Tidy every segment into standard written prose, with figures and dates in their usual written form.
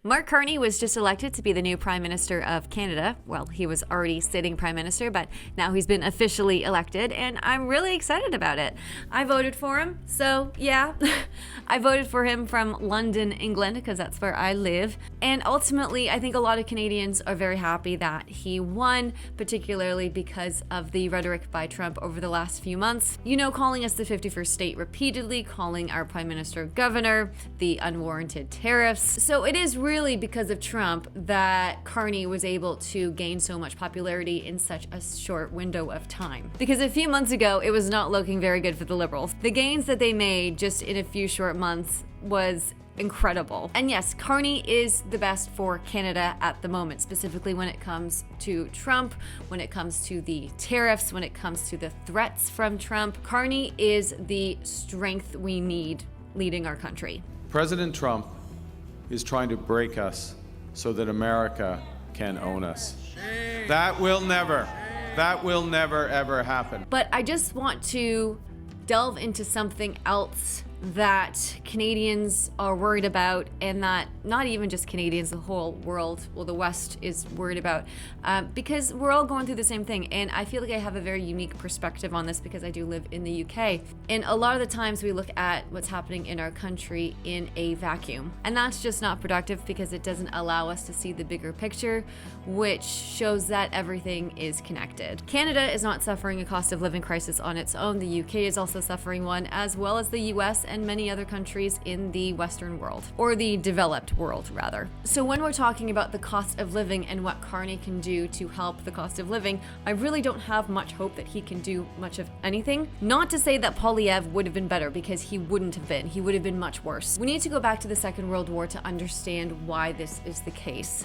Mark Carney was just elected to be the new Prime Minister of Canada. Well, he was already sitting Prime Minister, but now he's been officially elected, and I'm really excited about it. I voted for him, so yeah. I voted for him from London, England, because that's where I live. And ultimately, I think a lot of Canadians are very happy that he won, particularly because of the rhetoric by Trump over the last few months. You know, calling us the 51st state repeatedly, calling our Prime Minister governor, the unwarranted tariffs. So it is really because of Trump that Carney was able to gain so much popularity in such a short window of time. Because a few months ago, it was not looking very good for the Liberals. The gains that they made just in a few short months was incredible. And yes, Carney is the best for Canada at the moment, specifically when it comes to Trump, when it comes to the tariffs, when it comes to the threats from Trump. Carney is the strength we need leading our country. President Trump is trying to break us so that America can own us. That will never ever happen. But I just want to delve into something else that Canadians are worried about, and that not even just Canadians, the whole world, well, the West is worried about, because we're all going through the same thing. And I feel like I have a very unique perspective on this because I do live in the UK. And a lot of the times we look at what's happening in our country in a vacuum. And that's just not productive because it doesn't allow us to see the bigger picture, which shows that everything is connected. Canada is not suffering a cost of living crisis on its own. The UK is also suffering one, as well as the US and many other countries in the Western world, or the developed world rather. So when we're talking about the cost of living and what Carney can do to help the cost of living, I really don't have much hope that he can do much of anything. Not to say that Poilievre would have been better, because he wouldn't have been. He would have been much worse. We need to go back to the Second World War to understand why this is the case.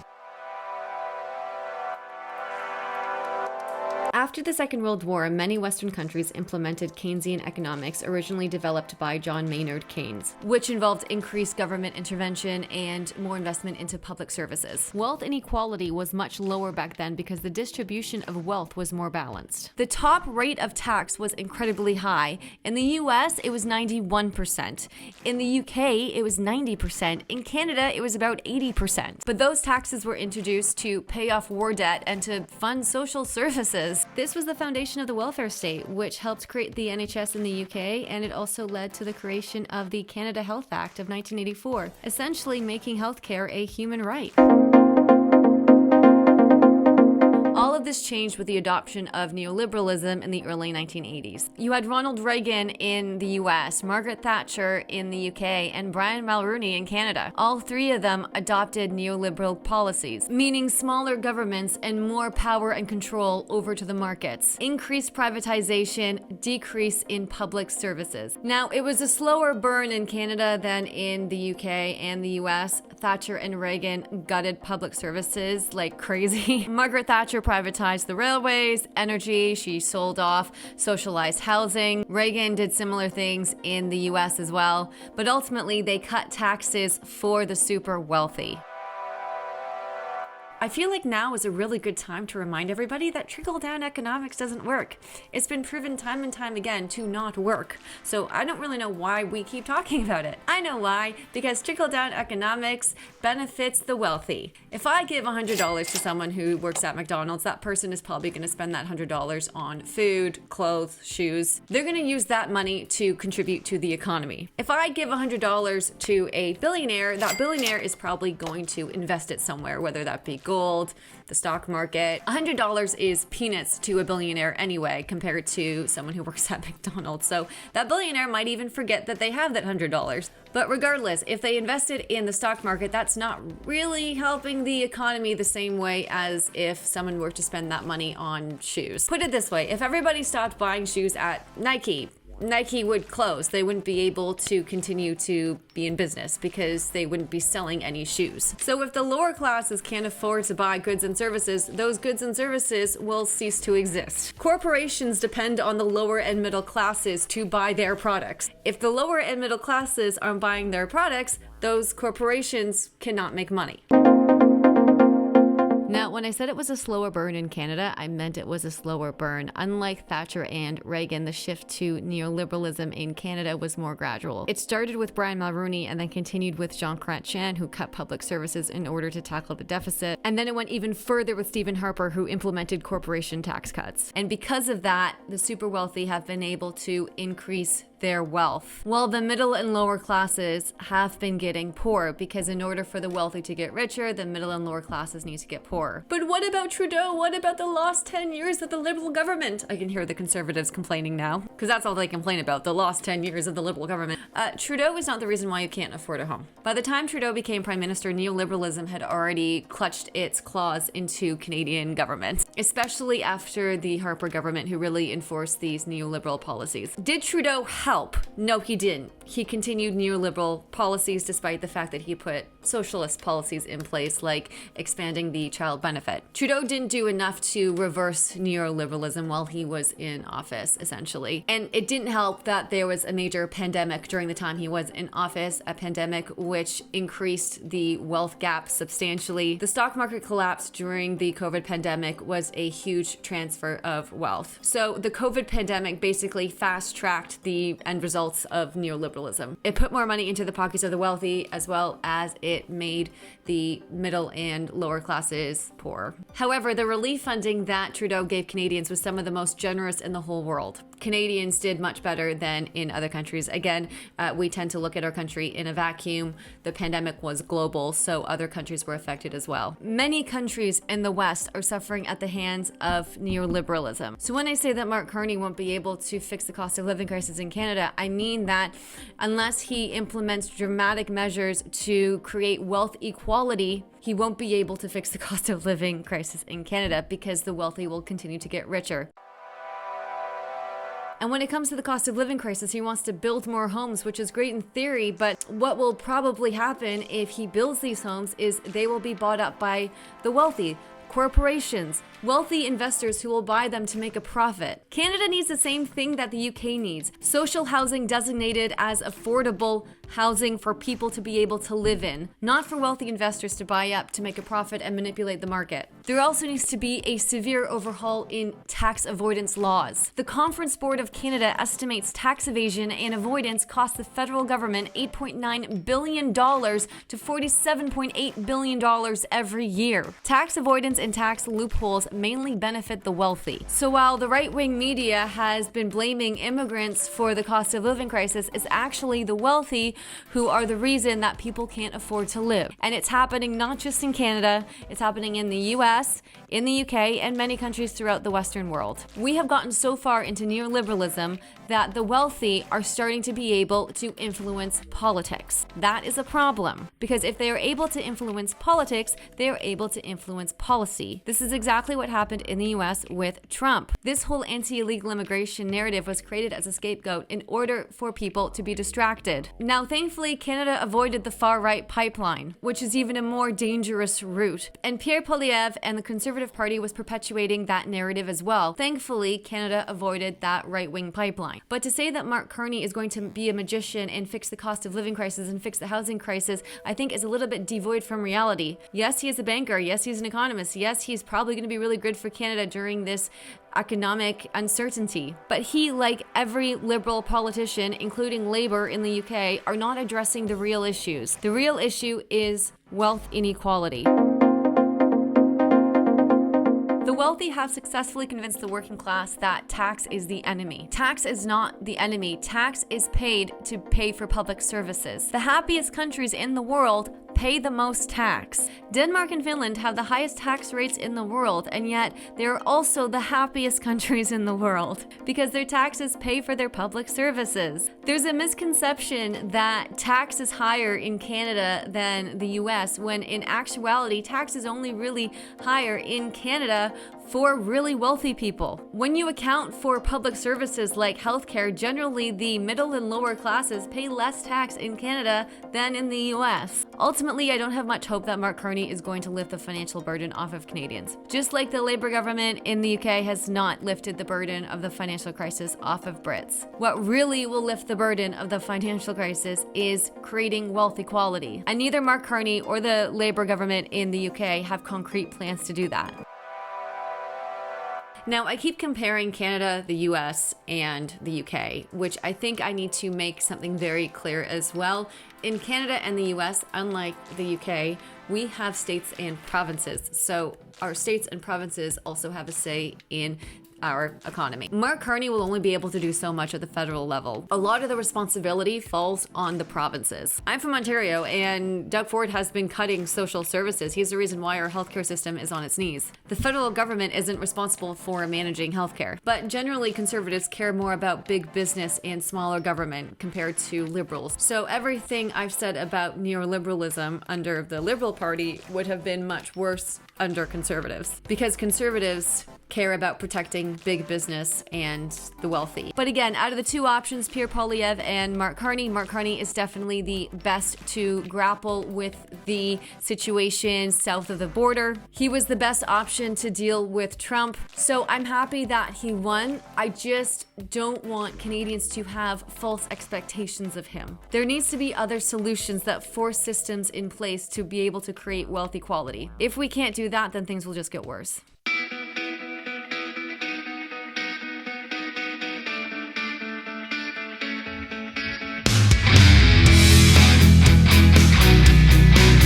After the Second World War, many Western countries implemented Keynesian economics originally developed by John Maynard Keynes, which involved increased government intervention and more investment into public services. Wealth inequality was much lower back then because the distribution of wealth was more balanced. The top rate of tax was incredibly high. In the US, it was 91%. In the UK, it was 90%. In Canada, it was about 80%. But those taxes were introduced to pay off war debt and to fund social services. This was the foundation of the welfare state, which helped create the NHS in the UK, and it also led to the creation of the Canada Health Act of 1984, essentially making healthcare a human right. All of this changed with the adoption of neoliberalism in the early 1980s. You had Ronald Reagan in the US, Margaret Thatcher in the UK, and Brian Mulroney in Canada. All three of them adopted neoliberal policies, meaning smaller governments and more power and control over to the markets, increased privatization, decrease in public services. Now, it was a slower burn in Canada than in the UK and the US. Thatcher and Reagan gutted public services like crazy. Margaret Thatcher privatized the railways, energy, she sold off socialized housing. Reagan did similar things in the US as well, but ultimately they cut taxes for the super wealthy. I feel like now is a really good time to remind everybody that trickle-down economics doesn't work. It's been proven time and time again to not work. So I don't really know why we keep talking about it. I know why, because trickle-down economics benefits the wealthy. If I give $100 to someone who works at McDonald's, that person is probably going to spend that $100 on food, clothes, shoes. They're going to use that money to contribute to the economy. If I give $100 to a billionaire, that billionaire is probably going to invest it somewhere, whether that be gold, the stock market. $100 is peanuts to a billionaire anyway, compared to someone who works at McDonald's. So that billionaire might even forget that they have that $100. But regardless, if they invested in the stock market, that's not really helping the economy the same way as if someone were to spend that money on shoes. Put it this way, if everybody stopped buying shoes at Nike would close. They wouldn't be able to continue to be in business because they wouldn't be selling any shoes. So if the lower classes can't afford to buy goods and services, those goods and services will cease to exist. Corporations depend on the lower and middle classes to buy their products. If the lower and middle classes aren't buying their products, those corporations cannot make money. Now, when I said it was a slower burn in Canada, I meant it was a slower burn. Unlike Thatcher and Reagan, the shift to neoliberalism in Canada was more gradual. It started with Brian Mulroney and then continued with Jean Chrétien, who cut public services in order to tackle the deficit. And then it went even further with Stephen Harper, who implemented corporation tax cuts. And because of that, the super wealthy have been able to increase their wealth, while the middle and lower classes have been getting poor, because in order for the wealthy to get richer, the middle and lower classes need to get poorer. But what about Trudeau? What about the lost 10 years of the Liberal government? I can hear the Conservatives complaining now, because that's all they complain about, the lost 10 years of the Liberal government. Trudeau is not the reason why you can't afford a home. By the time Trudeau became Prime Minister, neoliberalism had already clutched its claws into Canadian government, especially after the Harper government, who really enforced these neoliberal policies. Did Trudeau help? No, he didn't. He continued neoliberal policies despite the fact that he put socialist policies in place, like expanding the child benefit. Trudeau didn't do enough to reverse neoliberalism while he was in office, essentially. And it didn't help that there was a major pandemic during the time he was in office, a pandemic which increased the wealth gap substantially. The stock market collapse during the COVID pandemic was a huge transfer of wealth. So the COVID pandemic basically fast-tracked the end results of neoliberalism. It put more money into the pockets of the wealthy, as well as it made the middle and lower classes poor. However, the relief funding that Trudeau gave Canadians was some of the most generous in the whole world. Canadians did much better than in other countries. Again, we tend to look at our country in a vacuum. The pandemic was global, so other countries were affected as well. Many countries in the West are suffering at the hands of neoliberalism. So when I say that Mark Carney won't be able to fix the cost of living crisis in Canada, I mean that unless he implements dramatic measures to create wealth equality, he won't be able to fix the cost of living crisis in Canada, because the wealthy will continue to get richer. And when it comes to the cost of living crisis, he wants to build more homes, which is great in theory, but what will probably happen if he builds these homes is they will be bought up by the wealthy, corporations, wealthy investors who will buy them to make a profit. Canada needs the same thing that the UK needs: social housing designated as affordable housing for people to be able to live in, not for wealthy investors to buy up to make a profit and manipulate the market. There also needs to be a severe overhaul in tax avoidance laws. The Conference Board of Canada estimates tax evasion and avoidance cost the federal government $8.9 billion to $47.8 billion every year. Tax avoidance and tax loopholes mainly benefit the wealthy. So while the right-wing media has been blaming immigrants for the cost of living crisis, it's actually the wealthy who are the reason that people can't afford to live. And it's happening not just in Canada, it's happening in the US, in the UK, and many countries throughout the Western world. We have gotten so far into neoliberalism that the wealthy are starting to be able to influence politics. That is a problem, because if they are able to influence politics, they are able to influence policy. This is exactly what happened in the US with Trump. This whole anti-illegal immigration narrative was created as a scapegoat in order for people to be distracted. Now, thankfully, Canada avoided the far-right pipeline, which is even a more dangerous route. And Pierre Poilievre and the Conservative Party was perpetuating that narrative as well. Thankfully, Canada avoided that right-wing pipeline. But to say that Mark Carney is going to be a magician and fix the cost of living crisis and fix the housing crisis, I think is a little bit devoid from reality. Yes, he is a banker. Yes, he's an economist. Yes, he's probably going to be really good for Canada during this economic uncertainty. But he, like every liberal politician, including Labour in the UK, are not addressing the real issues. The real issue is wealth inequality. The wealthy have successfully convinced the working class that tax is the enemy. Tax is not the enemy. Tax is paid to pay for public services. The happiest countries in the world pay the most tax. Denmark and Finland have the highest tax rates in the world, and yet they're also the happiest countries in the world because their taxes pay for their public services. There's a misconception that tax is higher in Canada than the US, when in actuality, tax is only really higher in Canada for really wealthy people. When you account for public services like healthcare, generally the middle and lower classes pay less tax in Canada than in the US. Ultimately, I don't have much hope that Mark Carney is going to lift the financial burden off of Canadians. Just like the Labour government in the UK has not lifted the burden of the financial crisis off of Brits. What really will lift the burden of the financial crisis is creating wealth equality. And neither Mark Carney or the Labour government in the UK have concrete plans to do that. Now, I keep comparing Canada, the US, and the UK, which I think I need to make something very clear as well. In Canada and the US, unlike the UK, we have states and provinces. So our states and provinces also have a say in our economy. Mark Carney will only be able to do so much at the federal level. A lot of the responsibility falls on the provinces. I'm from Ontario, and Doug Ford has been cutting social services. He's the reason why our healthcare system is on its knees. The federal government isn't responsible for managing healthcare, but generally conservatives care more about big business and smaller government compared to liberals. So everything I've said about neoliberalism under the Liberal Party would have been much worse under conservatives, because conservatives care about protecting big business and the wealthy. But again, out of the two options, Pierre Poilievre and Mark Carney is definitely the best to grapple with the situation south of the border. He was the best option to deal with Trump. So I'm happy that he won. I just don't want Canadians to have false expectations of him. There needs to be other solutions that force systems in place to be able to create wealth equality. If we can't do that, then things will just get worse.